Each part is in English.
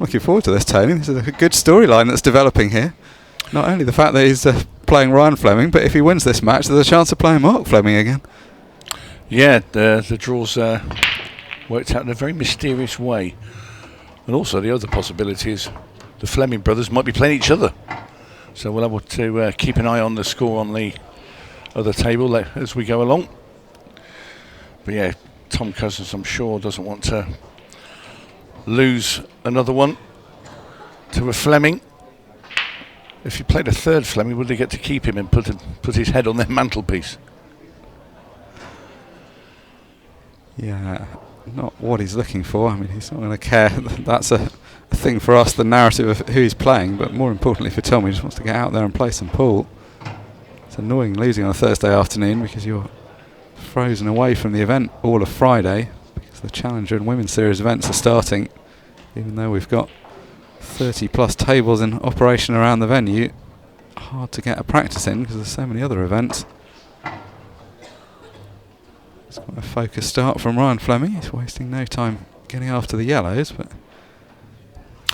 looking forward to this, Tony. This is a good storyline that's developing here. Not only the fact that he's playing Ryan Fleming, but if he wins this match, there's a chance of playing Mark Fleming again. Yeah, the draws worked out in a very mysterious way. And also the other possibility is the Fleming brothers might be playing each other. So we'll have to keep an eye on the score on the other table as we go along. But yeah, Tom Cousins, I'm sure, doesn't want to lose another one to a Fleming. If he played a third Fleming, would they get to keep him and put his head on their mantelpiece? Yeah, not what he's looking for. I mean, he's not going to care. That's a thing for us, the narrative of who he's playing, but more importantly for Tom, he just wants to get out there and play some pool. It's annoying losing on a Thursday afternoon because you're frozen away from the event all of Friday because the Challenger and Women's Series events are starting, even though we've got 30 plus tables in operation around the venue. Hard to get a practice in because there's so many other events. It's quite a focused start from Ryan Fleming. He's wasting no time getting after the yellows, but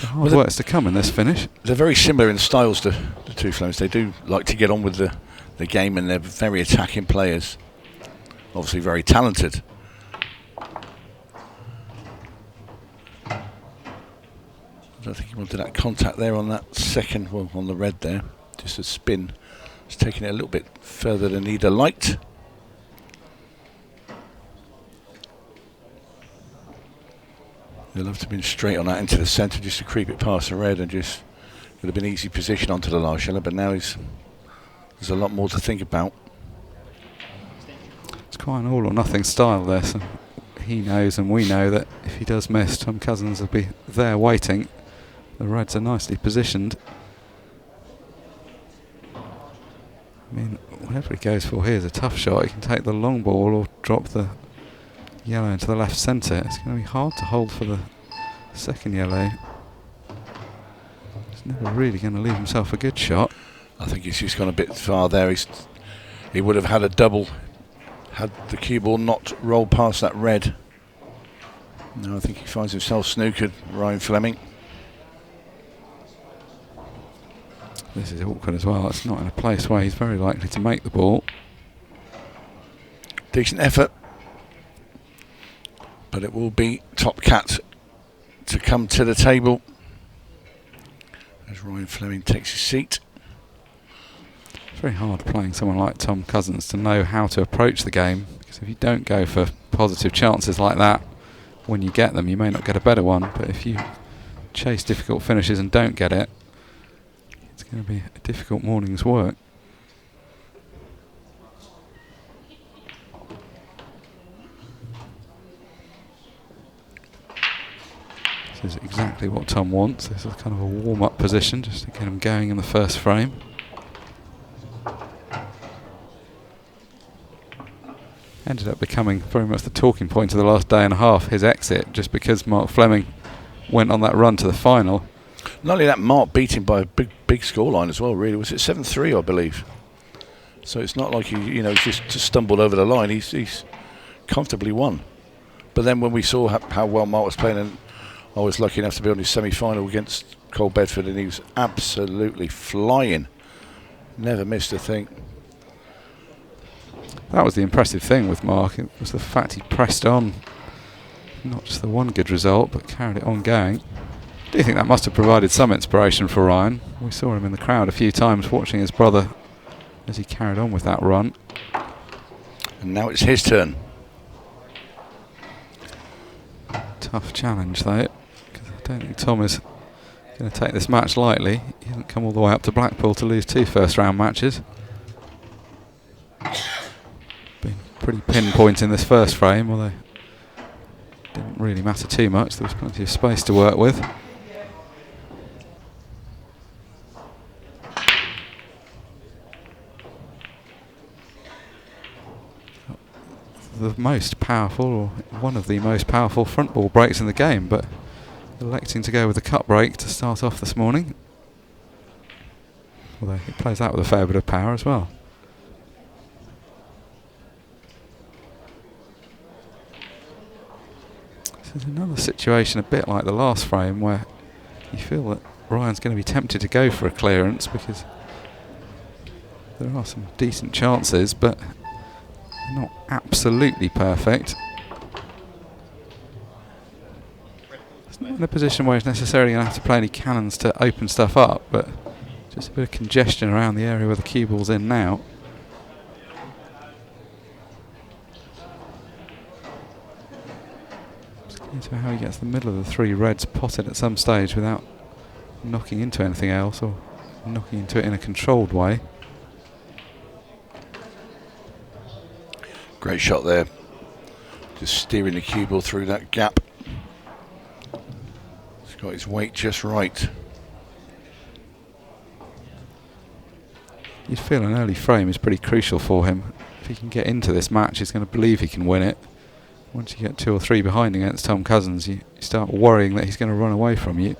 the hard work's to come in this finish. They're very similar in styles, the two Flemings. They do like to get on with the game, and they're very attacking players. Obviously very talented. I don't think he wanted that contact there on that second, well, on the red there. Just a spin. It's taking it a little bit further than he'd have liked. He'll have to have been straight on that into the centre just to creep it past the red, and just would have been easy position onto the last yellow, but now there's a lot more to think about. It's quite an all or nothing style there, so he knows and we know that if he does miss, Tom Cousins will be there waiting. The reds are nicely positioned. I mean, whatever he goes for here is a tough shot. He can take the long ball or drop the yellow into the left centre. It's going to be hard to hold for the second yellow. He's never really going to leave himself a good shot. I think he's just gone a bit far there. He would have had a double had the cue ball not rolled past that red. Now I think he finds himself snookered, Ryan Fleming. This is awkward as well. It's not in a place where he's very likely to make the ball. Decent effort. But it will be Top Cat to come to the table as Ryan Fleming takes his seat. It's very hard playing someone like Tom Cousins to know how to approach the game, because if you don't go for positive chances like that, when you get them you may not get a better one, but if you chase difficult finishes and don't get it, it's going to be a difficult morning's work. This is exactly what Tom wants. This is kind of a warm-up position just to get him going in the first frame. Ended up becoming very much the talking point of the last day and a half, his exit, just because Mark Fleming went on that run to the final. Not only that, Mark beat him by a big scoreline as well, really. Was it 7-3, I believe? So it's not like he just stumbled over the line. He's comfortably won. But then when we saw how well Mark was playing, and I was lucky enough to be on his semi-final against Cole Bedford, and he was absolutely flying. Never missed a thing. That was the impressive thing with Mark. It was the fact he pressed on. Not just the one good result, but carried it on going. I do think that must have provided some inspiration for Ryan. We saw him in the crowd a few times watching his brother as he carried on with that run. And now it's his turn. Tough challenge though, because I don't think Tom is going to take this match lightly. He hasn't come all the way up to Blackpool to lose 2 first-round matches. Been pretty pinpoint in this first frame, although it didn't really matter too much. There was plenty of space to work with. The most powerful, or one of the most powerful front ball breaks in the game, but electing to go with the cut break to start off this morning. Although it plays out with a fair bit of power as well. This is another situation a bit like the last frame where you feel that Ryan's going to be tempted to go for a clearance because there are some decent chances, but not absolutely perfect. It's not in a position where he's necessarily going to have to play any cannons to open stuff up, but just a bit of congestion around the area where the cue ball's in now. Just into how he gets the middle of the 3 reds potted at some stage without knocking into anything else or knocking into it in a controlled way. Great shot there. Just steering the cue ball through that gap. He's got his weight just right. You'd feel an early frame is pretty crucial for him. If he can get into this match, he's going to believe he can win it. Once you get 2 or 3 behind against Tom Cousins, you start worrying that he's going to run away from you.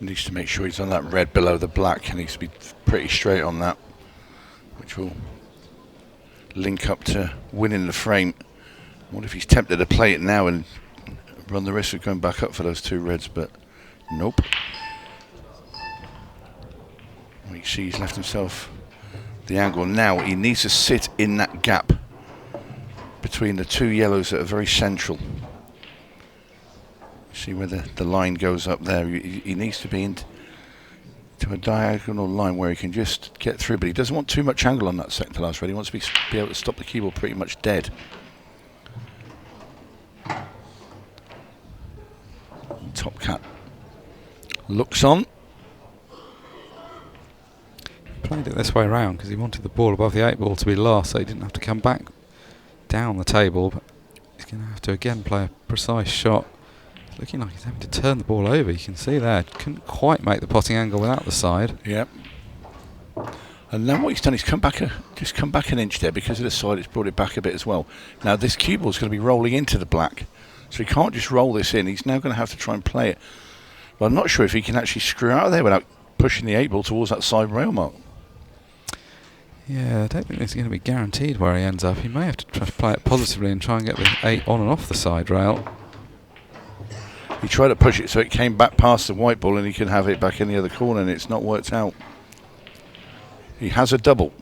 Needs to make sure he's on that red below the black. He needs to be pretty straight on that, which will link up to winning the frame. What if he's tempted to play it now and run the risk of going back up for those 2 reds, but nope. You see he's left himself the angle. Now he needs to sit in that gap between the 2 yellows that are very central. See where the line goes up there. He needs to be into a diagonal line where he can just get through, but he doesn't want too much angle on that second to last red. He wants to be able to stop the cue ball pretty much dead. Top cat looks on. He played it this way around because he wanted the ball above the 8 ball to be last, so he didn't have to come back down the table, but he's going to have to again play a precise shot. Looking like he's having to turn the ball over. You can see there, couldn't quite make the potting angle without the side. Yep. And then what he's done is come back an inch there because of the side. It's brought it back a bit as well. Now this cue ball is going to be rolling into the black, so he can't just roll this in. He's now going to have to try and play it. But I'm not sure if he can actually screw out of there without pushing the 8 ball towards that side rail mark. Yeah, I don't think it's going to be guaranteed where he ends up. He may have to try to play it positively and try and get the 8 on and off the side rail. He tried to push it so it came back past the white ball and he can have it back in the other corner, and it's not worked out. He has a double,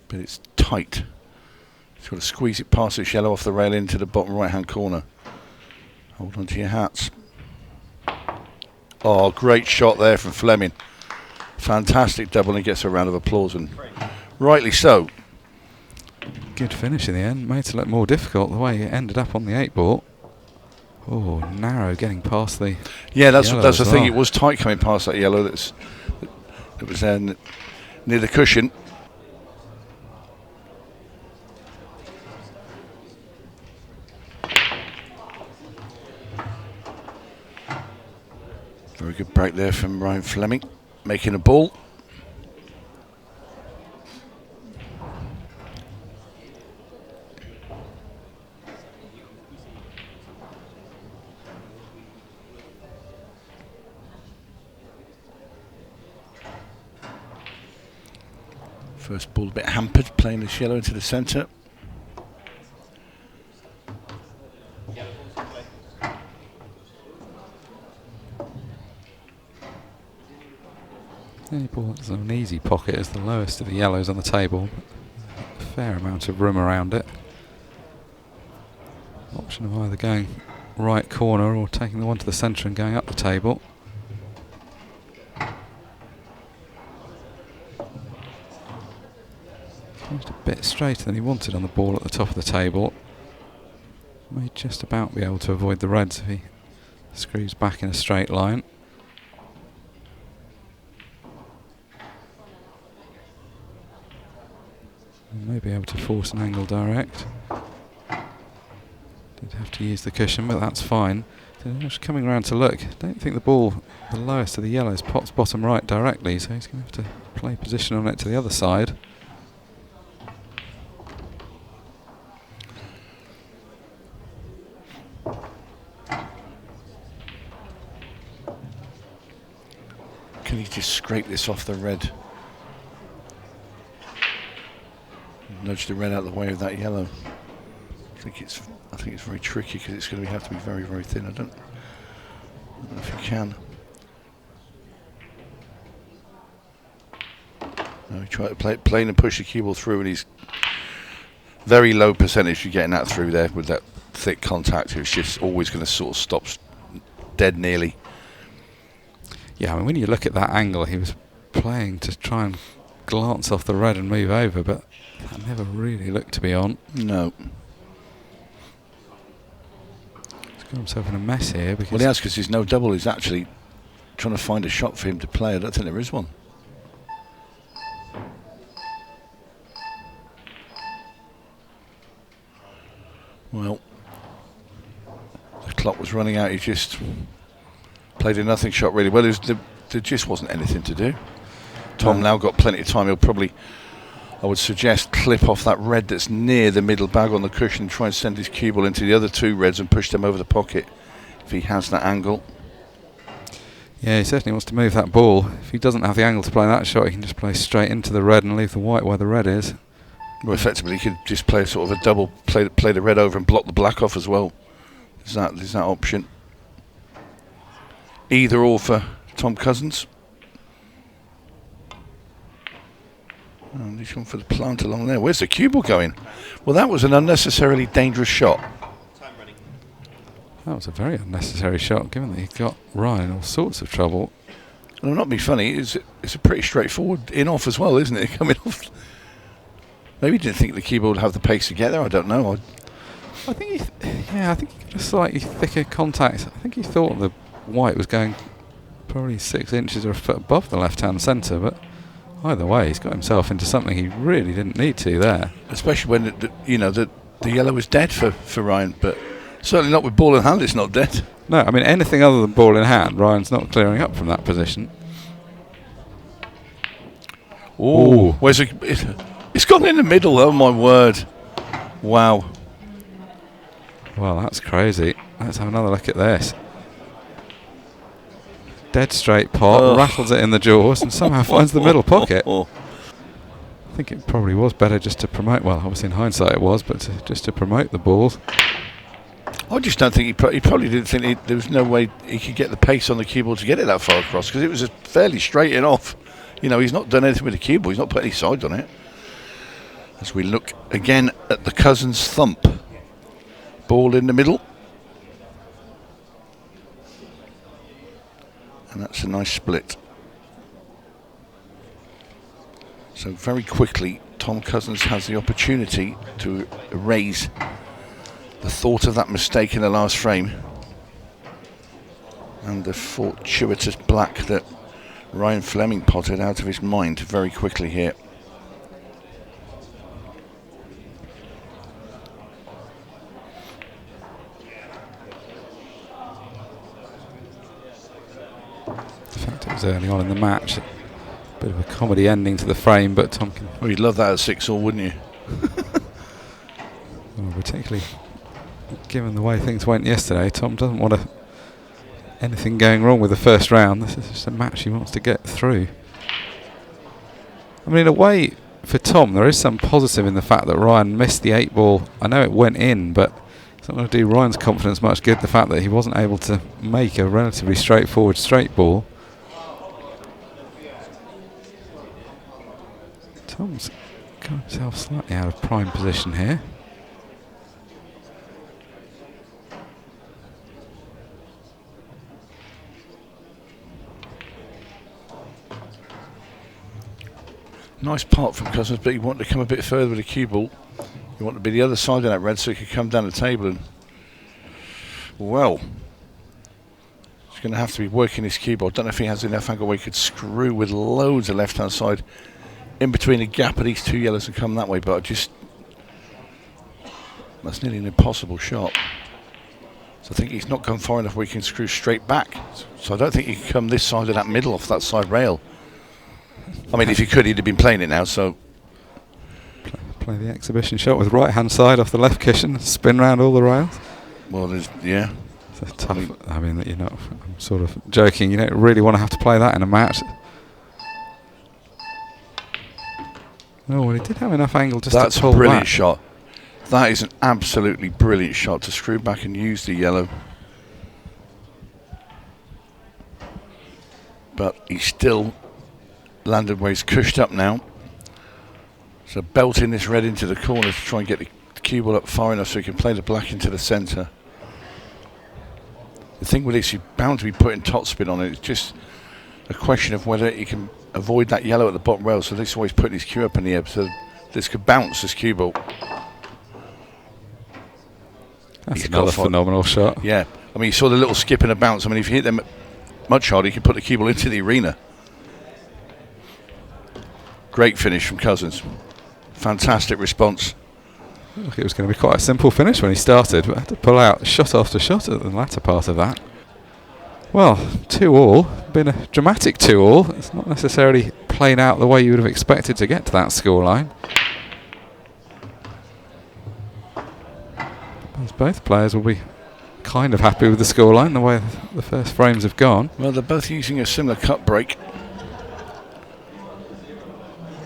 but it's tight. He's got to squeeze it past this yellow off the rail into the bottom right hand corner. Hold on to your hats. Oh, great shot there from Fleming. Fantastic double, and he gets a round of applause, and rightly so. Good finish in the end. Made it look more difficult the way it ended up on the 8 ball. Oh, narrow getting past the that's yellow the as thing. well. It was tight coming past that yellow. That was near the cushion. Very good break there from Ryan Fleming, making a ball. First ball a bit hampered, playing this yellow into the centre. Any ball that's an easy pocket is the lowest of the yellows on the table. A fair amount of room around it. Option of either going right corner or taking the one to the centre and going up the table. Just a bit straighter than he wanted on the ball at the top of the table. May just about be able to avoid the reds if he screws back in a straight line. And may be able to force an angle direct. Did have to use the cushion, but that's fine. So just coming around to look, I don't think the ball, the lowest of the yellows, pops bottom right directly, so he's going to have to play position on it to the other side. can he just scrape this off the red? Nudge the red out of the way of that yellow. I think it's very tricky because it's going to have to be very, very thin. I don't know if you can. No, he tried to play it plain and push the cue ball through, and he's very low percentage for getting that through there with that thick contact. It's just always going to sort of stop dead nearly. Yeah, I mean, when you look at that angle, he was playing to try and glance off the red and move over, but that never really looked to be on. No. He's got himself in a mess here. Because well, he has, because there's no double. He's actually trying to find a shot for him to play. I don't think there is one. Well, the clock was running out. He just played a nothing shot really well. There just wasn't anything to do. Tom now got plenty of time. He'll probably, I would suggest, clip off that red that's near the middle bag on the cushion and try and send his cue ball into the other two reds and push them over the pocket if he has that angle. Yeah, he certainly wants to move that ball. If he doesn't have the angle to play that shot, he can just play straight into the red and leave the white where the red is. Well, effectively, he could just play sort of a double, play the red over and block the black off as well. There's that option. Either or for Tom Cousins. And he's gone for the plant along there. Where's the cue ball going? Well, that was an unnecessarily dangerous shot. That was a very unnecessary shot, given that he got Ryan in all sorts of trouble. And I'm not being funny, it's a pretty straightforward in-off as well, isn't it? Coming off. Maybe he didn't think the cue ball would have the pace to get there. I don't know. I think he got a slightly thicker contact. I think he thought the white was going probably 6 inches or a foot above the left-hand centre, but either way, he's got himself into something he really didn't need to there. Especially when the yellow was dead for Ryan, but certainly not with ball in hand. It's not dead. No, I mean anything other than ball in hand, Ryan's not clearing up from that position. Ooh, where's it? It's gone in the middle. Oh my word! Wow. Well, that's crazy. Let's have another look at this. Dead straight pot, rattles it in the jaws, and somehow finds the middle pocket. I think it probably was better just to promote. Well, obviously in hindsight it was, but just to promote the balls. I just don't think he probably didn't think there was no way he could get the pace on the cue ball to get it that far across, because it was a fairly straight in off. You know, he's not done anything with the cue ball. He's not put any sides on it. As we look again at the Cousins thump. Ball in the middle. And that's a nice split. So very quickly, Tom Cousins has the opportunity to erase the thought of that mistake in the last frame and the fortuitous black that Ryan Fleming potted out of his mind very quickly here. In fact, it was early on in the match. A bit of a comedy ending to the frame, but Tom can... Well, you'd love that at 6-all, wouldn't you? Well, particularly given the way things went yesterday, Tom doesn't want anything going wrong with the first round. This is just a match he wants to get through. I mean, in a way, for Tom, there is some positive in the fact that Ryan missed the 8-ball. I know it went in, but it's not going to do Ryan's confidence much good, the fact that he wasn't able to make a relatively straightforward straight ball. Tom's got himself slightly out of prime position here. Nice pot from Cousins, but you want to come a bit further with the cue ball. You want to be the other side of that red so he could come down the table and, well, he's going to have to be working his cue ball. I don't know if he has enough angle where he could screw with loads of left-hand side in between the gap of these two yellows and come that way, but that's nearly an impossible shot. So I think he's not come far enough where he can screw straight back. So I don't think he can come this side of that middle off that side rail. I mean, if he could, he'd have been playing it now, so... Play the exhibition shot with right-hand side off the left cushion, spin round all the rails. Well, yeah. It's a tough... I mean, I'm sort of joking. You don't really want to have to play that in a match. Oh, well, he did have enough angle just That's to a pull brilliant back. shot. That is an absolutely brilliant shot to screw back and use the yellow. But he's still landed where he's cushed up now. So belting this red into the corner to try and get the cue ball up far enough so he can play the black into the centre. The thing with this, you're bound to be putting topspin on it. It's just a question of whether he can avoid that yellow at the bottom rail. So this is always putting his cue up in the air. So this could bounce this cue ball. That's another phenomenal shot. Yeah. I mean, you saw the little skip and a bounce. I mean, if you hit them much harder, you can put the cue ball into the arena. Great finish from Cousins. Fantastic response. Look, it was going to be quite a simple finish when he started, but had to pull out shot after shot at the latter part of that. Well, 2-all. Been a dramatic 2-all. It's not necessarily played out the way you would have expected to get to that scoreline. As both players will be kind of happy with the scoreline, the way the first frames have gone. Well, they're both using a similar cut break.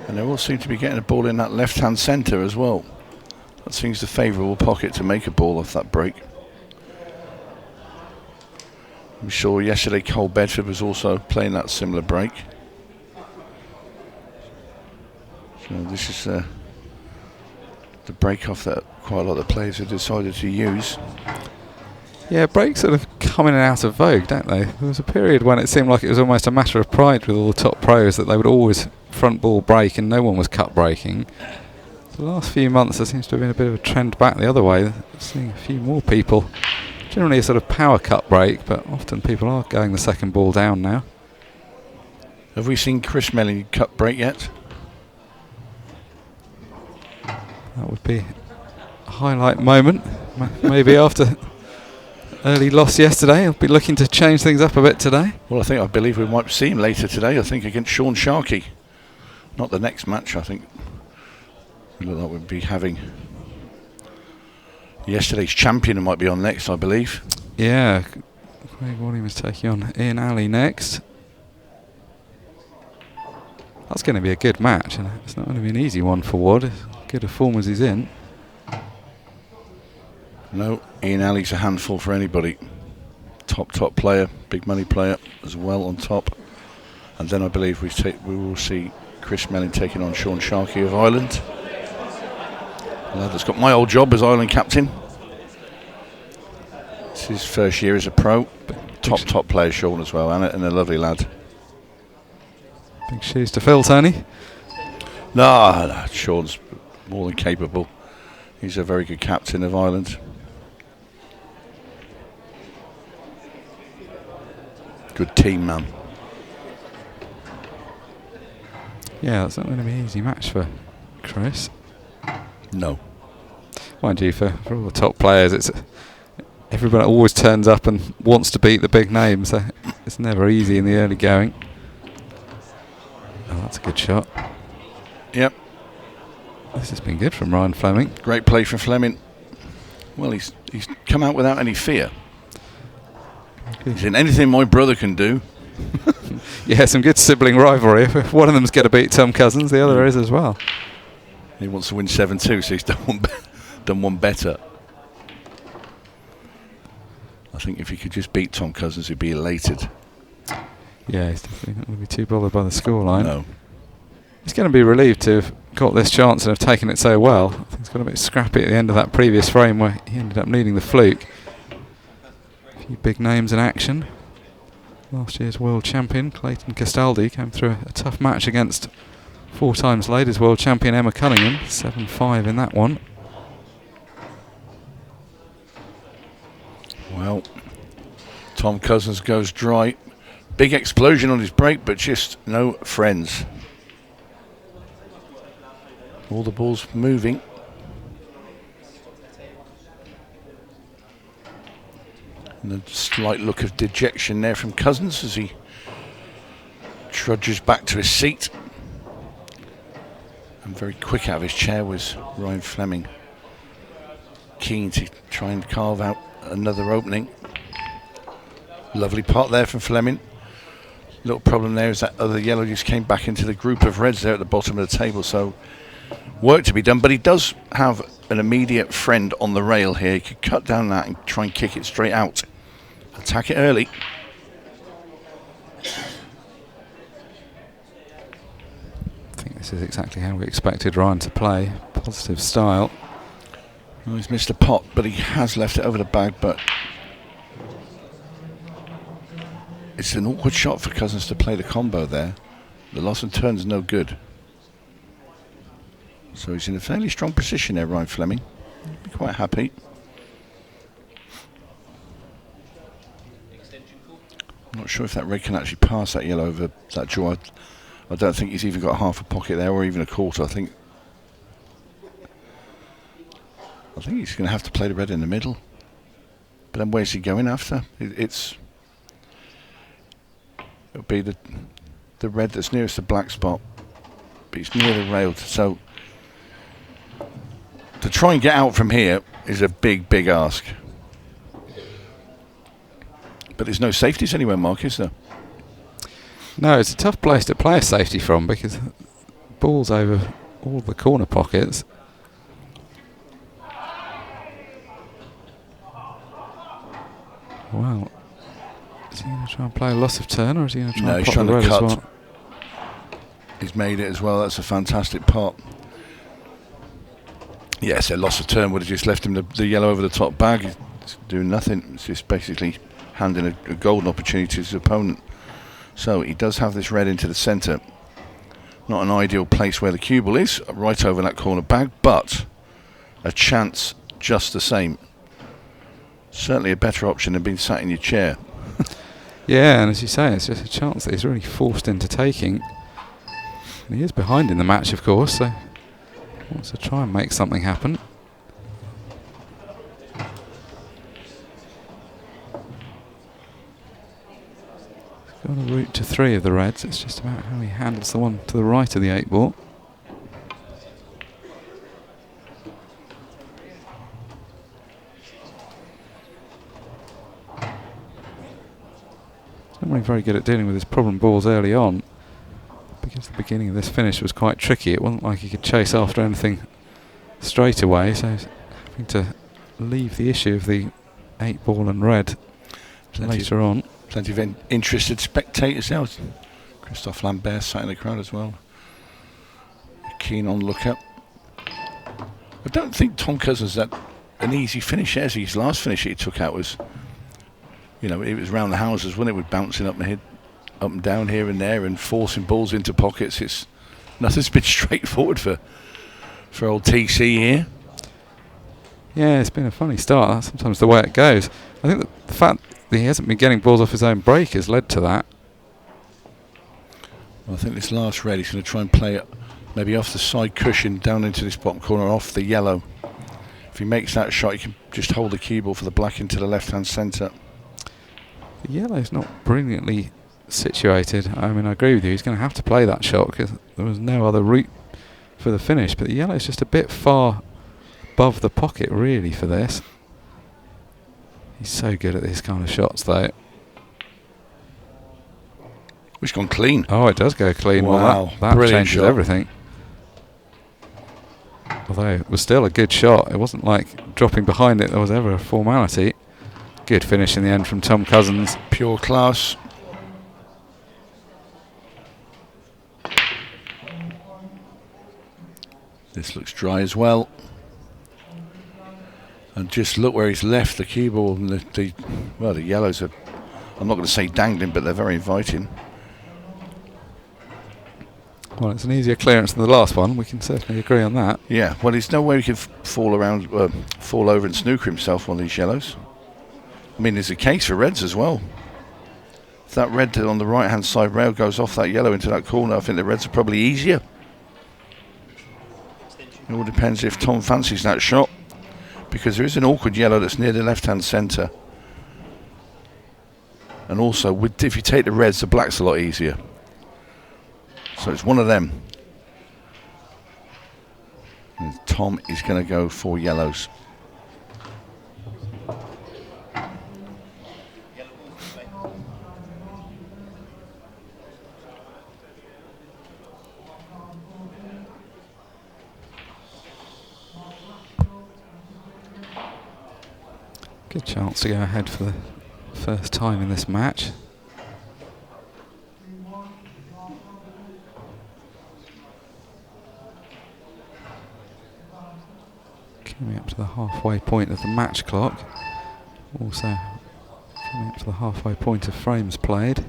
And they all seem to be getting a ball in that left-hand centre as well. That seems the favourable pocket to make a ball off that break. We saw yesterday Cole Bedford was also playing that similar break. So this is the break off that quite a lot of players have decided to use. Yeah, breaks sort of come in and out of vogue, don't they? There was a period when it seemed like it was almost a matter of pride with all the top pros that they would always front ball break and no one was cut breaking. The last few months there seems to have been a bit of a trend back the other way. Seeing a few more people, generally a sort of power cut break, but often people are going the second ball down now. Have we seen Chris Melling cut break yet? That would be a highlight moment. Maybe after early loss yesterday, he'll be looking to change things up a bit today. Well, I believe we might see him later today. I think against Sean Sharkey. Not the next match, I think. We look like we'll be having yesterday's champion who might be on next, I believe. Yeah, Craig Williams taking on Ian Alley next. That's going to be a good match, and it's not going to be an easy one for Wood, as good a form as he's in. No, Ian Alley's a handful for anybody. Top player, big money player as well on top. And then I believe we will see Chris Melling taking on Sean Sharkey of Ireland. A lad that's got my old job as Ireland captain. It's his first year as a pro. Top player, Sean, as well, and a lovely lad. Big shoes to fill, Tony. No, Sean's more than capable. He's a very good captain of Ireland. Good team, man. Yeah, that's not going to be an easy match for Chris. No. Mind you, for all the top players, everybody always turns up and wants to beat the big names. So it's never easy in the early going. Oh, that's a good shot. Yep. This has been good from Ryan Fleming. Great play from Fleming. Well, he's come out without any fear. Okay. He's in anything my brother can do. Yeah, some good sibling rivalry. If one of them's going to beat Tom Cousins, the other is as well. He wants to win 7-2, so he's done one better. I think if he could just beat Tom Cousins, he'd be elated. Yeah, he's definitely not going to be too bothered by the scoreline. No. He's going to be relieved to have got this chance and have taken it so well. I think he's got a bit scrappy at the end of that previous frame where he ended up needing the fluke. A few big names in action. Last year's world champion Clayton Castaldi came through a tough match against 4 times ladies world champion Emma Cunningham. 7-5 in that one. Well, Tom Cousins goes dry. Big explosion on his break, but just no friends. All the balls moving. And a slight look of dejection there from Cousins as he trudges back to his seat. And very quick out of his chair was Ryan Fleming. Keen to try and carve out another opening. Lovely pot there from Fleming. Little problem there is that other yellow just came back into the group of reds there at the bottom of the table, so work to be done, but he does have an immediate friend on the rail here. He could cut down that and try and kick it straight out. Attack it early. I think this is exactly how we expected Ryan to play. Positive style. Well, he's missed a pot, but he has left it over the bag, but it's an awkward shot for Cousins to play the combo there. The loss and turn's no good. So he's in a fairly strong position there, Ryan Fleming. Be quite happy. I'm not sure if that red can actually pass that yellow over that draw. I don't think he's even got half a pocket there, or even a quarter. I think he's going to have to play the red in the middle. But then where's he going after? It'll be the red that's nearest the black spot, but he's near the rail. So to try and get out from here is a big ask. But there's no safeties anywhere, Mark, is there? No, it's a tough place to play a safety from because ball's over all the corner pockets. Well, is he going to try and play a loss of turn, or is he going to try and he's pop trying the red to cut. as well? He's made it as well. That's a fantastic pot. Yes, a loss of turn would have just left him the yellow over the top bag. He's doing nothing. It's just basically handing a golden opportunity to his opponent. So he does have this red into the centre. Not an ideal place where the cue ball is, right over that corner bag, but a chance just the same. Certainly a better option than being sat in your chair. Yeah, and as you say, it's just a chance that he's really forced into taking. And he is behind in the match, of course, so he wants to try and make something happen. He's got a route to 3 of the reds. It's just about how he handles the one to the right of the 8 ball. Not really very good at dealing with his problem balls early on, because the beginning of this finish was quite tricky. It wasn't like he could chase after anything straight away, so he's having to leave the issue of the 8 ball and red later on. Plenty of interested spectators now. Christophe Lambert sat in the crowd as well. Keen on lookout. I don't think Tom Cousins had an easy finish as his last finish he took out was, it was round the houses, wasn't it, with bouncing up and down here and there and forcing balls into pockets. Nothing's been straightforward for old TC here. Yeah, it's been a funny start. That's sometimes the way it goes. I think that the fact that he hasn't been getting balls off his own break has led to that. Well, I think this last red he's going to try and play it maybe off the side cushion down into this bottom corner, off the yellow. If he makes that shot, he can just hold the cue ball for the black into the left-hand centre. The yellow's not brilliantly situated. I mean, I agree with you. He's going to have to play that shot because there was no other route for the finish. But the yellow's just a bit far above the pocket, really, for this. He's so good at these kind of shots, though. It's gone clean. Oh, it does go clean. Wow, well, that changes shot. Everything. Although it was still a good shot. It wasn't like dropping behind it there was ever a formality. Good finish in the end from Tom Cousins. Pure class. This looks dry as well. And just look where he's left the cue ball. And the yellows are, I'm not going to say dangling, but they're very inviting. Well, it's an easier clearance than the last one. We can certainly agree on that. Yeah, well, there's no way he can fall over and snooker himself on these yellows. I mean, there's a case for reds as well. If that red on the right-hand side rail goes off that yellow into that corner, I think the reds are probably easier. It all depends if Tom fancies that shot, because there is an awkward yellow that's near the left-hand centre. And also, if you take the reds, the black's a lot easier. So it's one of them. And Tom is going to go for yellows. Good chance to go ahead for the first time in this match. Coming up to the halfway point of the match clock. Also coming up to the halfway point of frames played.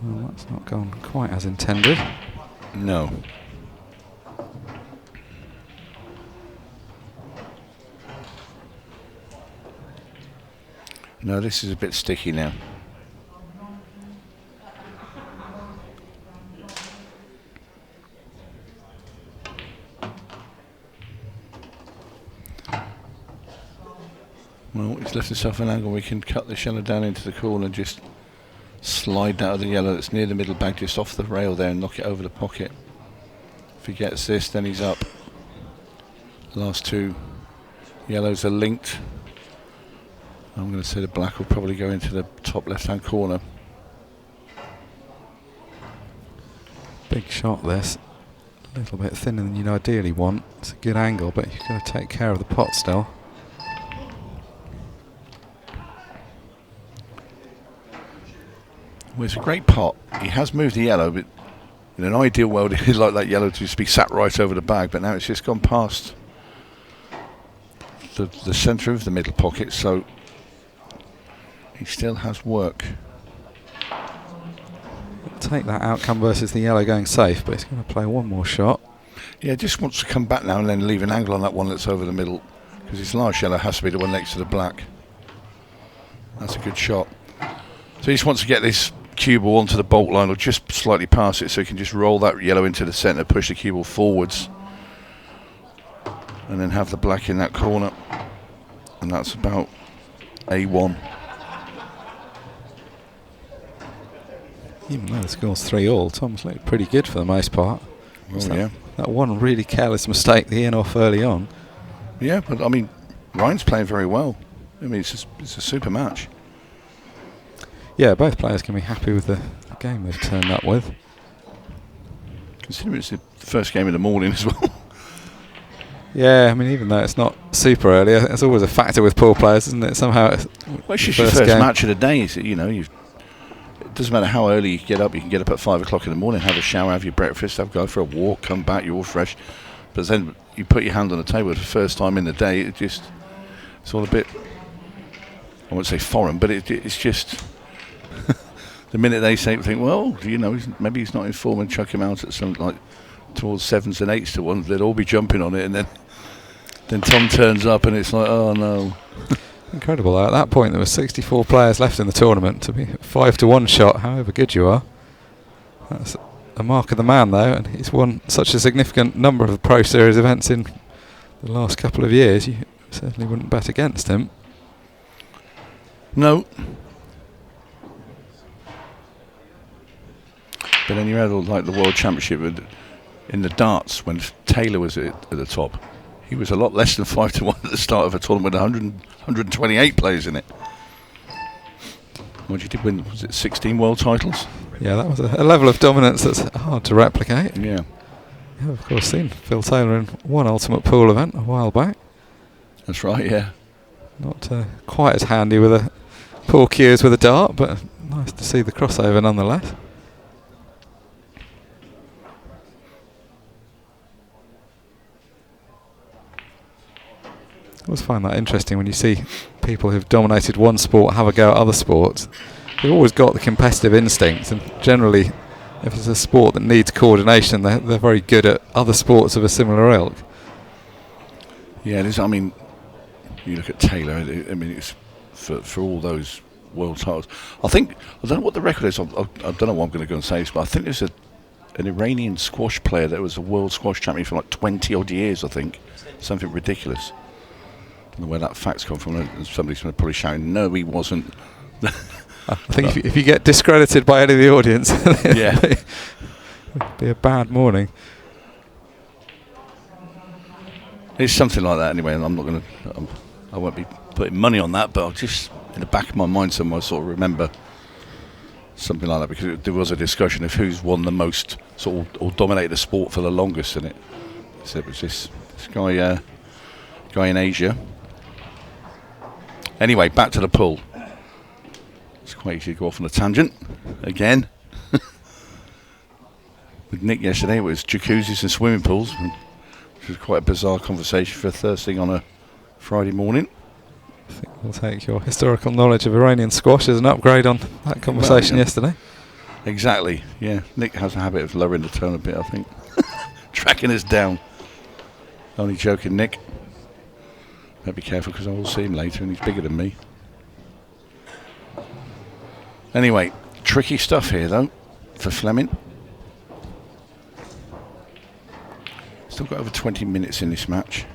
Well, that's not gone quite as intended. No. No, this is a bit sticky now. Well, he's left himself an angle. We can cut the yellow down into the corner and just slide out of the yellow that's near the middle bag, just off the rail there, and knock it over the pocket. If he gets this, then he's up. The last two yellows are linked. I'm going to say the black will probably go into the top left-hand corner. Big shot this. A little bit thinner than you'd ideally want. It's a good angle, but you've got to take care of the pot still. Well, it's a great pot. He has moved the yellow, but in an ideal world, he'd like that yellow to just be sat right over the bag, but now it's just gone past the centre of the middle pocket, so he still has work. Take that outcome versus the yellow going safe, but he's going to play one more shot. Yeah, just wants to come back now and then leave an angle on that one that's over the middle, because his large yellow has to be the one next to the black. That's a good shot. So he just wants to get this cue ball onto the bolt line or just slightly past it, so he can just roll that yellow into the centre, push the cue ball forwards, and then have the black in that corner. And that's about A1. Even though the score's 3-all, Tom's looked pretty good for the most part. Well, that one really careless mistake, the in-off early on. Yeah, but I mean, Ryan's playing very well. I mean, it's a super match. Yeah, both players can be happy with the game they've turned up with. Considering it's the first game in the morning as well. Yeah, I mean, even though it's not super early, it's always a factor with pool players, isn't it? Somehow it's just your first match of the day. It doesn't matter how early you get up. You can get up at 5 o'clock in the morning, have a shower, have your breakfast, go for a walk, come back, you're all fresh. But then you put your hand on the table for the first time in the day. It's all a bit, I won't say foreign, but it's just the minute they think, well, maybe he's not in form, and chuck him out at something like towards 7s and 8s to 1, they'd all be jumping on it, and then Tom turns up and it's like, oh no. Incredible though, at that point there were 64 players left in the tournament. To be 5-1 shot, however good you are, that's a mark of the man though, and he's won such a significant number of the Pro Series events in the last couple of years. You certainly wouldn't bet against him. No. But then you had all like the World Championship in the darts when Taylor was at the top. He was a lot less than 5-1 at the start of a tournament with 128 players in it. What did he win? Was it 16 world titles? Yeah, that was a level of dominance that's hard to replicate. Yeah. Yeah, of course, seen Phil Taylor in one Ultimate Pool event a while back. That's right, yeah. Not quite as handy with a pool cue as with a dart, but nice to see the crossover nonetheless. I always find that interesting when you see people who've dominated one sport have a go at other sports. They've always got the competitive instinct, and generally if it's a sport that needs coordination, they're very good at other sports of a similar ilk. Yeah, it is. I mean, you look at Taylor, I mean, it's for all those world titles. I don't know what the record is, I don't know what I'm going to go and say this, but I think there's an Iranian squash player that was a world squash champion for like 20 odd years, I think. Something ridiculous. I don't know where that fact's come from. Somebody's going to probably shout, no, he wasn't. I think if you get discredited by any of the audience, yeah, it'd be a bad morning. It's something like that anyway, and I'm not going to. I won't be putting money on that, but I'll just in the back of my mind somewhere I sort of remember something like that, because there was a discussion of who's won the most, sort of, or dominated the sport for the longest, and it was this guy in Asia. Anyway, back to the pool. It's quite easy to go off on a tangent again. With Nick yesterday, it was jacuzzis and swimming pools, which was quite a bizarre conversation for a first thing on a Friday morning. I think we'll take your historical knowledge of Iranian squash as an upgrade on that conversation yesterday. Exactly, yeah. Nick has a habit of lowering the tone a bit, I think. Tracking us down. Only joking, Nick. Better be careful because I will see him later and he's bigger than me. Anyway, tricky stuff here though for Fleming. Still got over 20 minutes in this match.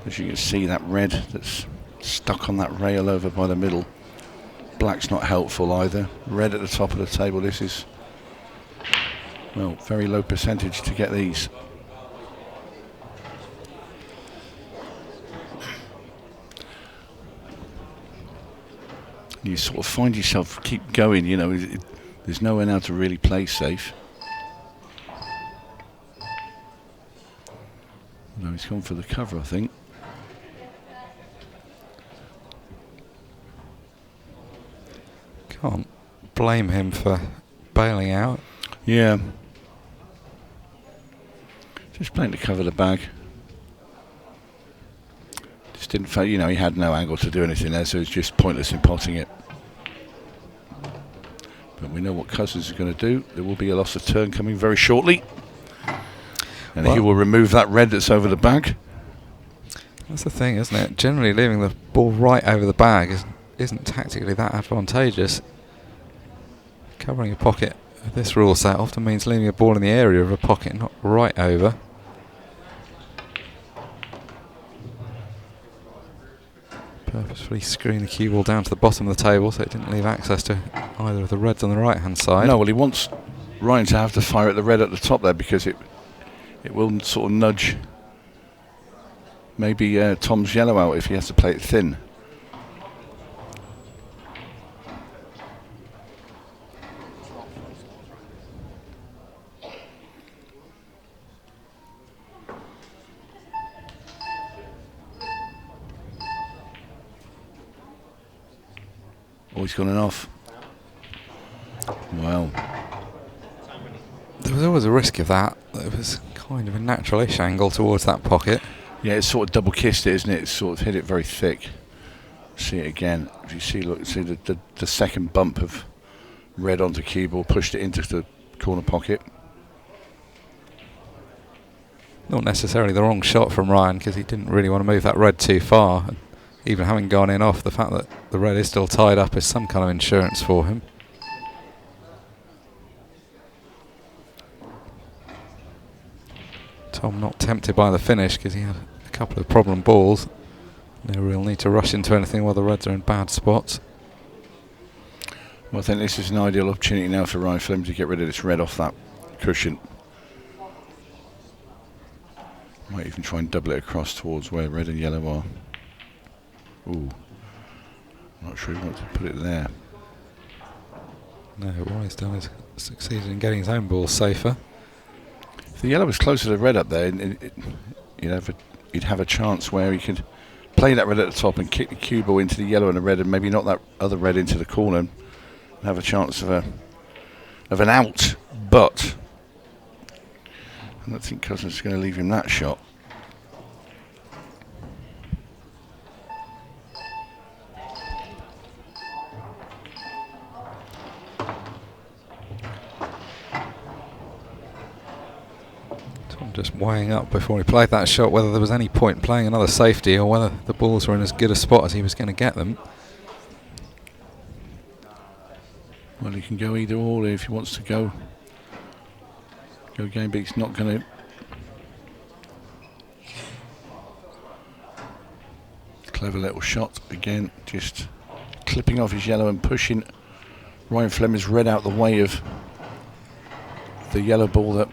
As you can see, that red that's stuck on that rail over by the middle. Black's not helpful either. Red at the top of the table. This is, well, very low percentage to get these. You sort of find yourself keep going, you know, there's nowhere now to really play safe. No, he's gone for the cover, I think. Can't blame him for bailing out. Yeah. Just playing to cover the bag. Just didn't, you know, he had no angle to do anything there, so it's just pointless in potting it. But we know what Cousins is going to do. There will be a loss of turn coming very shortly. And he will remove that red that's over the bag. That's the thing, isn't it? Generally leaving the ball right over the bag isn't tactically that advantageous. Covering a pocket of this rule set often means leaving a ball in the area of a pocket, not right over. Purposefully screwing the cue ball down to the bottom of the table so it didn't leave access to either of the reds on the right hand side. No, well, he wants Ryan to have to fire at the red at the top there because it will sort of nudge maybe Tom's yellow out if he has to play it thin. Oh, he's gone off. Wow. There was always a risk of that. There was kind of a natural-ish angle towards that pocket. Yeah, it's sort of double kissed it, isn't it? It's sort of hit it very thick. See it again. If you see, look, see the second bump of red onto cue ball, pushed it into the corner pocket. Not necessarily the wrong shot from Ryan because he didn't really want to move that red too far. And even having gone in off, the fact that the red is still tied up is some kind of insurance for him. Tom not tempted by the finish because he had a couple of problem balls. No real need to rush into anything while the reds are in bad spots. Well, I think this is an ideal opportunity now for Ryan Fleming to get rid of this red off that cushion. Might even try and double it across towards where red and yellow are. Ooh, I'm not sure he wants to put it there. No, what he's done is succeeded in getting his own ball safer. If the yellow was closer to the red up there, you'd have a chance where he could play that red at the top and kick the cue ball into the yellow and the red, and maybe knock that other red into the corner and have a chance of an out. But I don't think Cousins is going to leave him that shot. Just weighing up before he played that shot whether there was any point playing another safety or whether the balls were in as good a spot as he was going to get them. Well, he can go either or if he wants to go game, but he's not going to. Clever little shot again, just clipping off his yellow and pushing Ryan Fleming's red out the way of the yellow ball that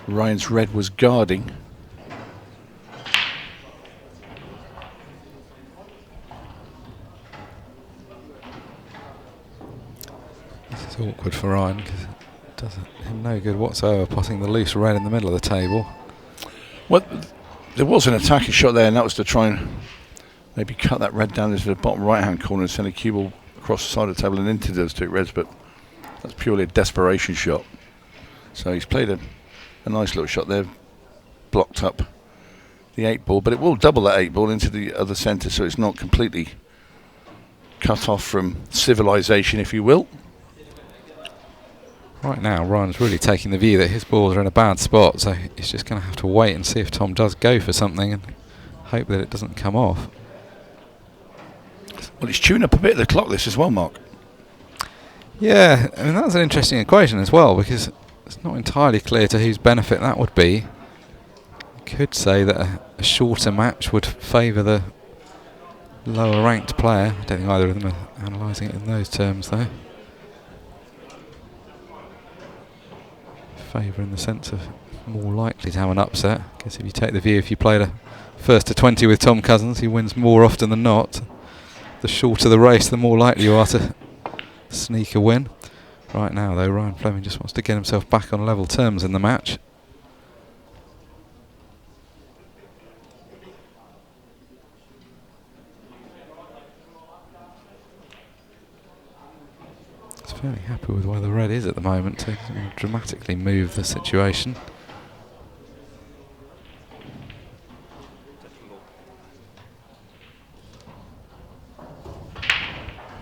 Ryan's red was guarding. This is awkward for Ryan because it does him no good whatsoever potting the loose red in the middle of the table. Well, there was an attacking shot there, and that was to try and maybe cut that red down into the bottom right-hand corner and send a cue ball across the side of the table and into those 2 reds, but that's purely a desperation shot. So he's played a nice little shot there, blocked up the 8 ball, but it will double that 8 ball into the other centre, so it's not completely cut off from civilization, if you will. Right now, Ryan's really taking the view that his balls are in a bad spot, so he's just going to have to wait and see if Tom does go for something and hope that it doesn't come off. Well, it's tuned up a bit of the clock, this as well, Mark. Yeah, I mean, that's an interesting equation as well, because it's not entirely clear to whose benefit that would be. You could say that a shorter match would favour the lower ranked player. I don't think either of them are analysing it in those terms, though. Favour in the sense of more likely to have an upset. I guess if you take the view, if you played a first to 20 with Tom Cousins, he wins more often than not. The shorter the race, the more likely you are to sneak a win. Right now, though, Ryan Fleming just wants to get himself back on level terms in the match. He's fairly happy with where the red is at the moment, so he doesn't want to dramatically move the situation.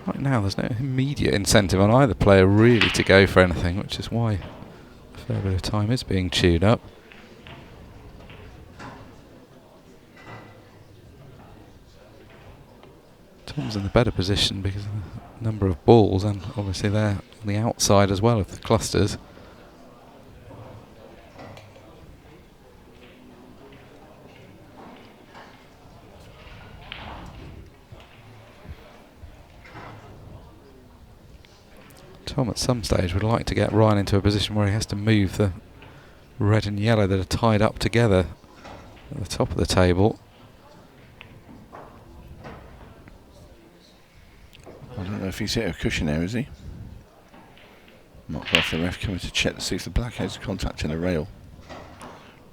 Right now, there's no immediate incentive on either player really to go for anything, which is why a fair bit of time is being chewed up. Tom's in the better position because of the number of balls, and obviously they're on the outside as well of the clusters. Tom at some stage would like to get Ryan into a position where he has to move the red and yellow that are tied up together at the top of the table. I don't know if he's hit a cushion there, is he? Mark off the ref coming to check to see if the black has contact in a rail.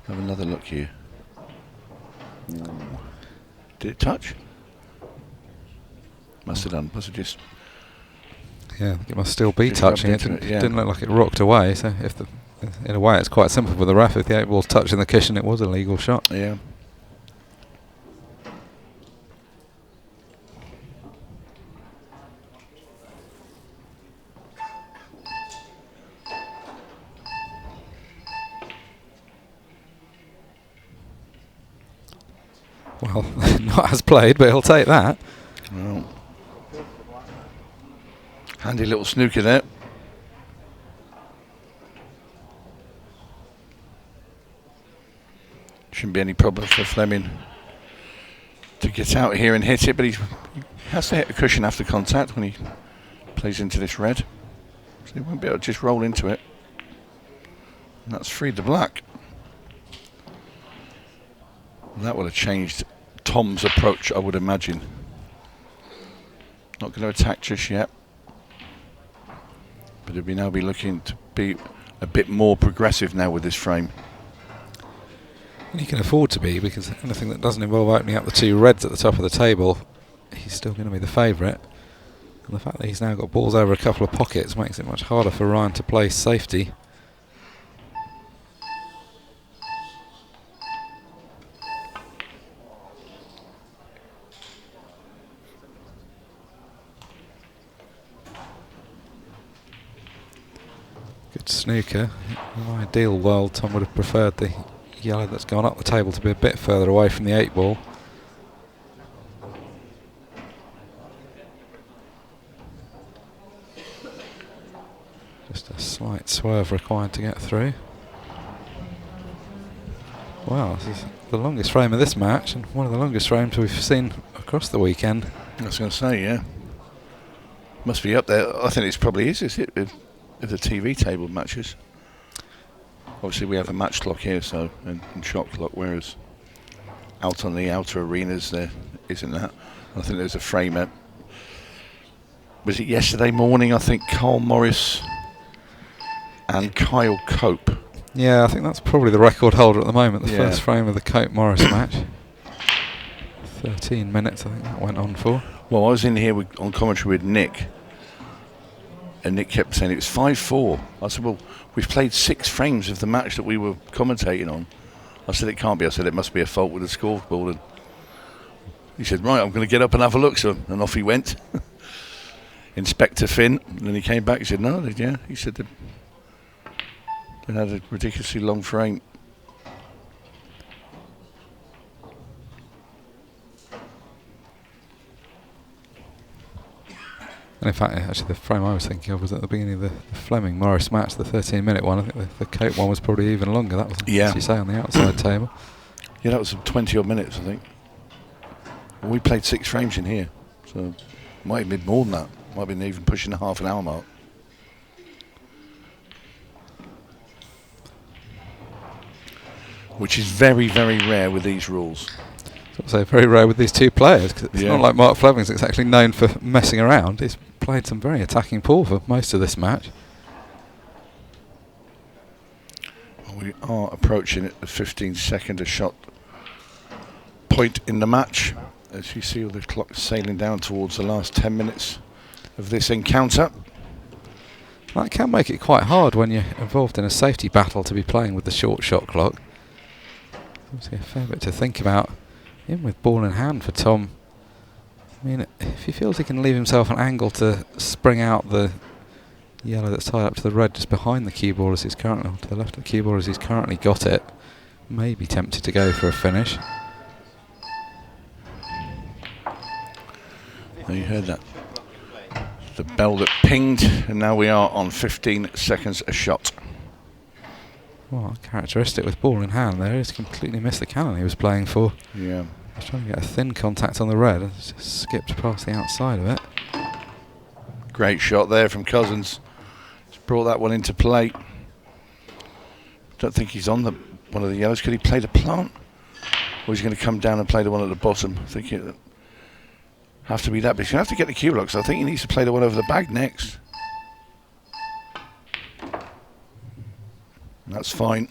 Have another look here. Ooh. Did it touch? Must have done. Must have just. Yeah, I think it must still be just touching. rubbed into Didn't look like it rocked away. So in a way, it's quite simple for the ref. If the 8 ball's touching the cushion, it was a legal shot. Yeah. Well, not as played, but he'll take that. Well, handy little snooker there. Shouldn't be any problem for Fleming to get out here and hit it, but he has to hit the cushion after contact when he plays into this red. So he won't be able to just roll into it. And that's freed the black. That would have changed Tom's approach, I would imagine. Not going to attack just yet. But he'll now be looking to be a bit more progressive now with this frame. And he can afford to be, because anything that doesn't involve opening up the 2 reds at the top of the table, he's still going to be the favourite. And the fact that he's now got balls over a couple of pockets makes it much harder for Ryan to play safety. Good snooker. In an ideal world, Tom would have preferred the yellow that's gone up the table to be a bit further away from the 8 ball. Just a slight swerve required to get through. Wow, this is the longest frame of this match, and one of the longest frames we've seen across the weekend. I was going to say, yeah. Must be up there. I think it probably is it, with the TV table matches. Obviously, we have a match clock here, so and shot clock, whereas out on the outer arenas there isn't that. I think there's a frame at. Was it yesterday morning? I think Carl Morris and Kyle Cope. Yeah, I think that's probably the record holder at the moment. The first frame of the Cope Morris match. 13 minutes, I think that went on for. Well, I was in here on commentary with Nick, and Nick kept saying it was 5-4. I said, well, we've played 6 frames of the match that we were commentating on. I said, it can't be. I said, it must be a fault with the scoreboard. And he said, right, I'm going to get up and have a look. So, and off he went. Inspector Finn. And then he came back. He said, no, yeah. He said they had a ridiculously long frame. And in fact, actually, the frame I was thinking of was at the beginning of the Fleming Morris match, the 13-minute one. I think the Cope one was probably even longer. That was, as you say, on the outside table. Yeah, that was 20-odd minutes, I think. Well, we played 6 frames in here, so it might have been more than that. Might have been even pushing the half an hour mark. Which is very, very rare with these rules. So very rare with these two players, because it's not like Mark Fleming's exactly known for messing around. He's played some very attacking pool for most of this match. We are approaching at the 15-second a shot point in the match, as you see all the clock sailing down towards the last 10 minutes of this encounter. That can make it quite hard when you're involved in a safety battle to be playing with the short shot clock. Obviously a fair bit to think about. In with ball in hand for Tom. I mean, if he feels he can leave himself an angle to spring out the yellow that's tied up to the red just behind the cue ball as he's currently, to the left of the cue ball as he's currently got it, may be tempted to go for a finish. You heard that. The bell that pinged, and now we are on 15 seconds a shot. Well, characteristic with ball in hand there. He's completely missed the cannon he was playing for. Yeah. He's trying to get a thin contact on the red and just skipped past the outside of it. Great shot there from Cousins. He's brought that one into play. Don't think he's on one of the yellows. Could he play the plant? Or he's going to come down and play the one at the bottom? I think it have to be that. But he's going to have to get the cue block, so I think he needs to play the one over the bag next. That's fine.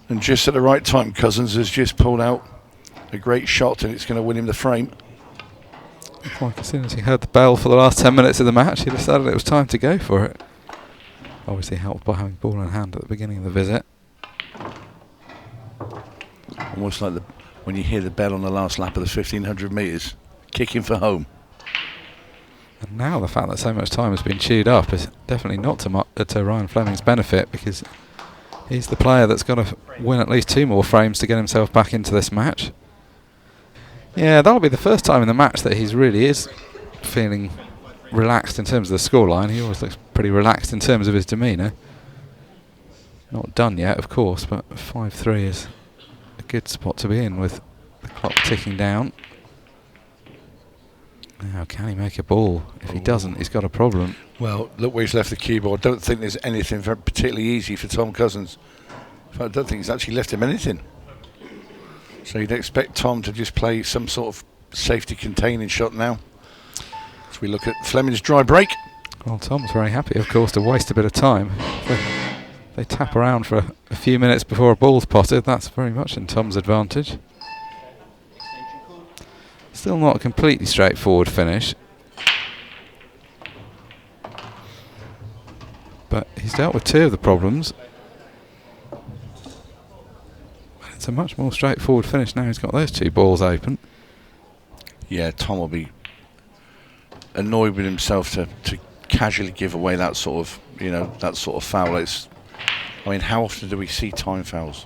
And just at the right time, Cousins has just pulled out a great shot, and it's going to win him the frame. Like as soon as he heard the bell for the last 10 minutes of the match, he decided it was time to go for it. Obviously helped by having ball in hand at the beginning of the visit. Almost like when you hear the bell on the last lap of the 1500 metres, kicking for home. And now the fact that so much time has been chewed up is definitely not to Ryan Fleming's benefit, because he's the player that's got to win at least 2 more frames to get himself back into this match. Yeah, that'll be the first time in the match that he really is feeling relaxed in terms of the scoreline. He always looks pretty relaxed in terms of his demeanour. Not done yet, of course, but 5-3 is a good spot to be in with the clock ticking down. Now, can he make a ball? If he doesn't, he's got a problem. Well, look where he's left the keyboard. I don't think there's anything particularly easy for Tom Cousins. In fact, I don't think he's actually left him anything. So you'd expect Tom to just play some sort of safety containing shot now. As we look at Fleming's dry break. Well, Tom's very happy, of course, to waste a bit of time. They tap around for a few minutes before a ball's potted. That's very much in Tom's advantage. Still not a completely straightforward finish. But he's dealt with 2 of the problems. It's a much more straightforward finish now he's got those 2 balls open. Yeah, Tom will be annoyed with himself to casually give away that sort of, that sort of foul. I mean, how often do we see time fouls?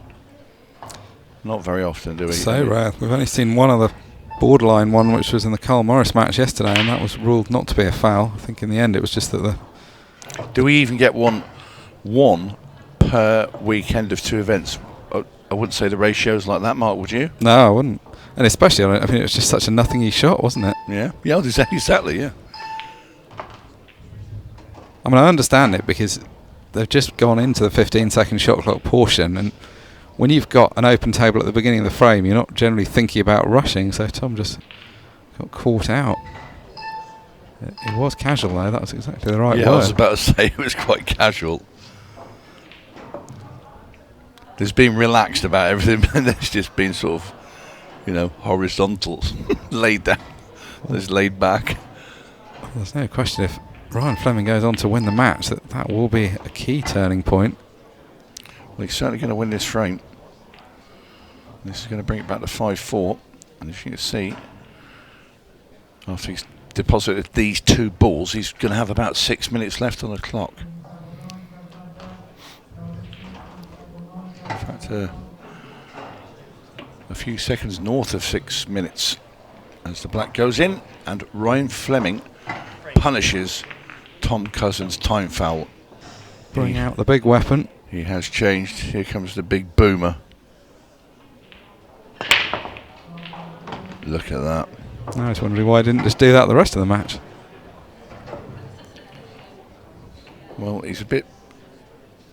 Not very often, do we? So rare. We've only seen one other borderline one, which was in the Carl Morris match yesterday, and that was ruled not to be a foul. I think in the end it was just that the... Do we even get one per weekend of 2 events? I wouldn't say the ratio's like that, Mark, would you? No, I wouldn't. And especially, I mean, it was just such a nothingy shot, wasn't it? Yeah, exactly, yeah. I mean, I understand it because they've just gone into the 15-second shot clock portion, and when you've got an open table at the beginning of the frame, you're not generally thinking about rushing, so Tom just got caught out. It was casual, though. That was exactly the right word. Yeah, I was about to say it was quite casual. There's been relaxed about everything, but there's just been sort of horizontals, laid down, there's laid back. There's no question if Ryan Fleming goes on to win the match that will be a key turning point. Well, he's certainly going to win this frame. This is going to bring it back to 5-4. And as you can see, after he's deposited these 2 balls, he's going to have about 6 minutes left on the clock. In fact, a few seconds north of 6 minutes as the black goes in, and Ryan Fleming punishes Tom Cousins' time foul. Bring out the big weapon. He has changed. Here comes the big boomer. Look at that. I was wondering why I didn't just do that the rest of the match. Well, he's a bit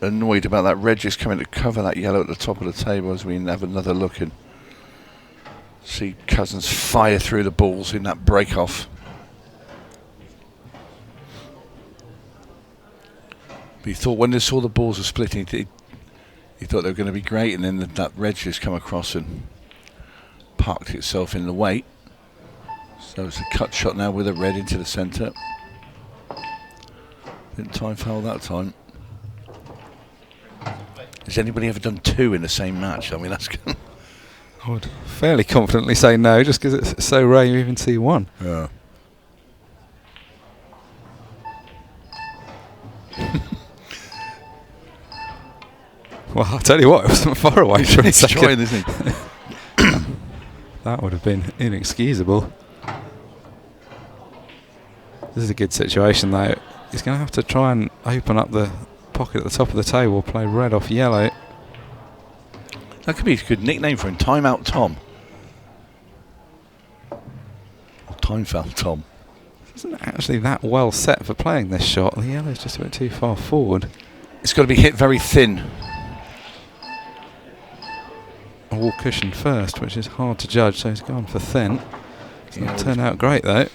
annoyed about that red just coming to cover that yellow at the top of the table as we have another look and see Cousins fire through the balls in that break-off. But he thought when they saw the balls were splitting, he thought they were going to be great, and then that red just come across and parked itself in the way. So it's a cut shot now with a red into the centre. Didn't time foul that time. Has anybody ever done 2 in the same match? I mean, that's I would fairly confidently say no, just because it's so rare you even see 1. Yeah. Well, I'll tell you what, it wasn't far away from a second. Trying, isn't he? That would have been inexcusable. This is a good situation though. He's going to have to try and open up the pocket at the top of the table, play red off yellow. That could be a good nickname for him, Timeout Tom. Or Time Foul Tom. Isn't actually that well set for playing this shot. The yellow's just a bit too far forward. It's got to be hit very thin. A wall cushion first, which is hard to judge, so he's gone for thin. It's not turned out great though.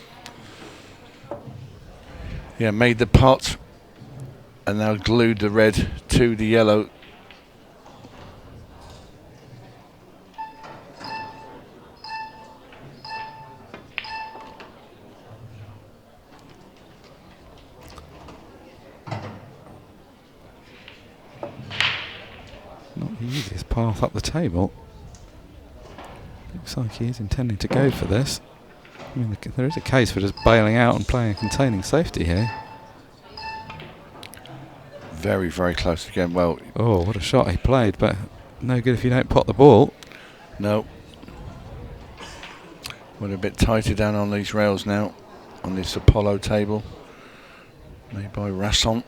Yeah, made the pot and now glued the red to the yellow. Not the easiest path up the table. Looks like he is intending to go for this. I mean, there is a case for just bailing out and playing a containing safety here. Very, very close again. Well, oh, what a shot he played, but no good if you don't pot the ball. No. We're a bit tighter down on these rails now, on this Apollo table, made by Rasson.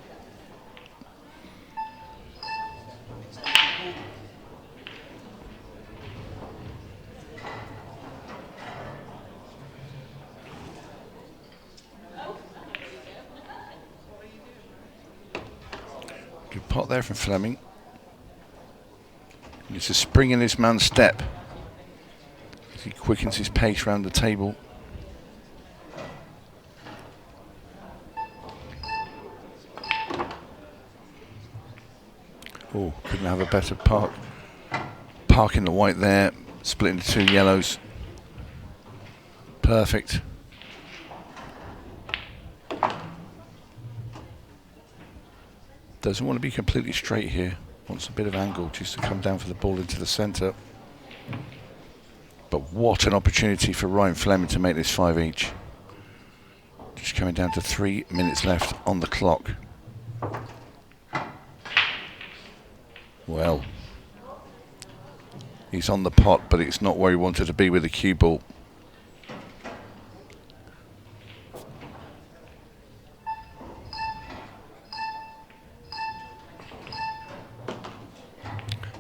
Good pot there from Fleming. It's a spring in this man's step as he quickens his pace round the table. Oh, couldn't have a better park. Parking the white there, splitting the 2 yellows. Perfect. Doesn't want to be completely straight here. Wants a bit of angle just to come down for the ball into the centre. But what an opportunity for Ryan Fleming to make this 5 each. Just coming down to 3 minutes left on the clock. Well, he's on the pot, but it's not where he wanted to be with the cue ball.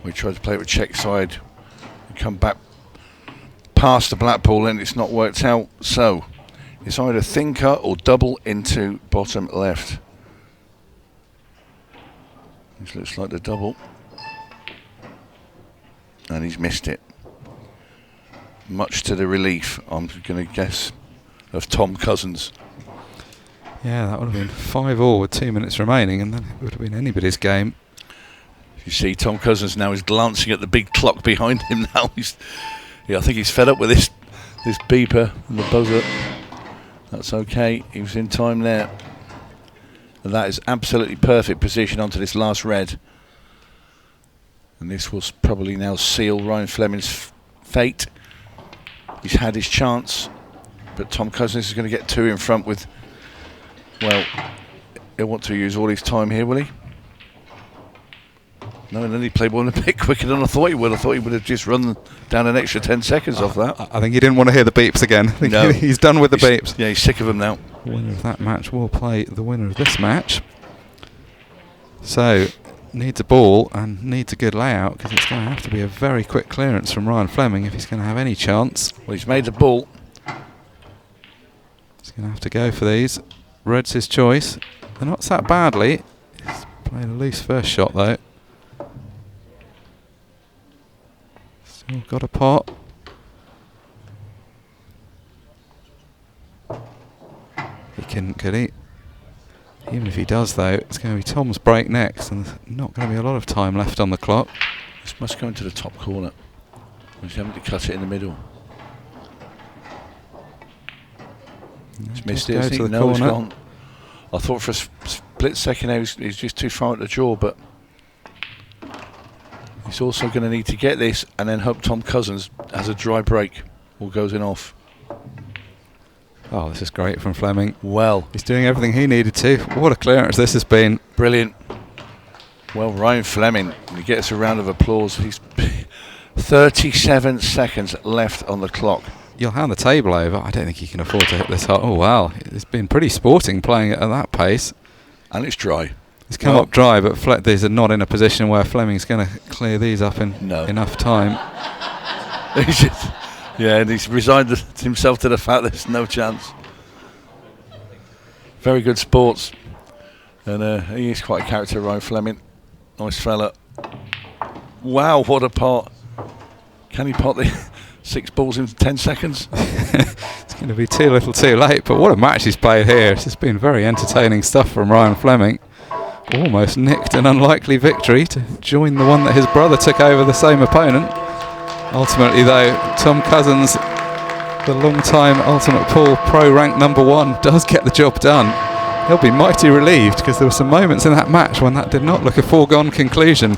We tried to play it with check side and come back past the black ball, and it's not worked out. So it's either thin cut or double into bottom left. This looks like the double. And he's missed it. Much to the relief, I'm going to guess, of Tom Cousins. Yeah, that would have been 5-all with 2 minutes remaining, and then it would have been anybody's game. You see, Tom Cousins now is glancing at the big clock behind him now. He's Yeah, I think he's fed up with this beeper and the buzzer. That's okay. He was in time there. And that is absolutely perfect position onto this last red. And this will probably now seal Ryan Fleming's fate. He's had his chance, but Tom Cousins is going to get 2 in front with, well, he'll want to use all his time here, will he? No, and then he played one a bit quicker than I thought he would. I thought he would have just run down an extra 10 seconds off that. I think he didn't want to hear the beeps again. No. He's done with the beeps. Yeah, he's sick of them now. The winner of that match will play the winner of this match. So, needs a ball and needs a good layout, because it's going to have to be a very quick clearance from Ryan Fleming if he's going to have any chance. Well, he's made the ball. He's going to have to go for these. Red's his choice. They're not sat badly. He's played a loose first shot though. Still got a pot. He couldn't, could he? Even if he does though, it's going to be Tom's break next, and there's not going to be a lot of time left on the clock. This must go into the top corner. He's having to cut it in the middle. He's missed it. He's gone. I thought for a split second he's just too far at the jaw, but he's also going to need to get this and then hope Tom Cousins has a dry break or goes in off. Oh, this is great from Fleming. Well, he's doing everything he needed to. What a clearance this has been. Brilliant. Well, Ryan Fleming, he gets a round of applause. He's 37 seconds left on the clock. You'll hand the table over. I don't think he can afford to hit this hard. Oh, wow. It's been pretty sporting playing it at that pace. And it's dry. It's come up dry, but these are not in a position where Fleming's going to clear these up in enough time. Yeah, and he's resigned himself to the fact there's no chance. Very good sports. And he is quite a character, Ryan Fleming. Nice fella. Wow, what a pot. Can he pot the 6 balls in 10 seconds? It's going to be too little too late, but what a match he's played here. It's just been very entertaining stuff from Ryan Fleming. Almost nicked an unlikely victory to join the one that his brother took over the same opponent. Ultimately though, Tom Cousins, the long-time Ultimate Pool Pro rank #1, does get the job done. He'll be mighty relieved, because there were some moments in that match when that did not look a foregone conclusion.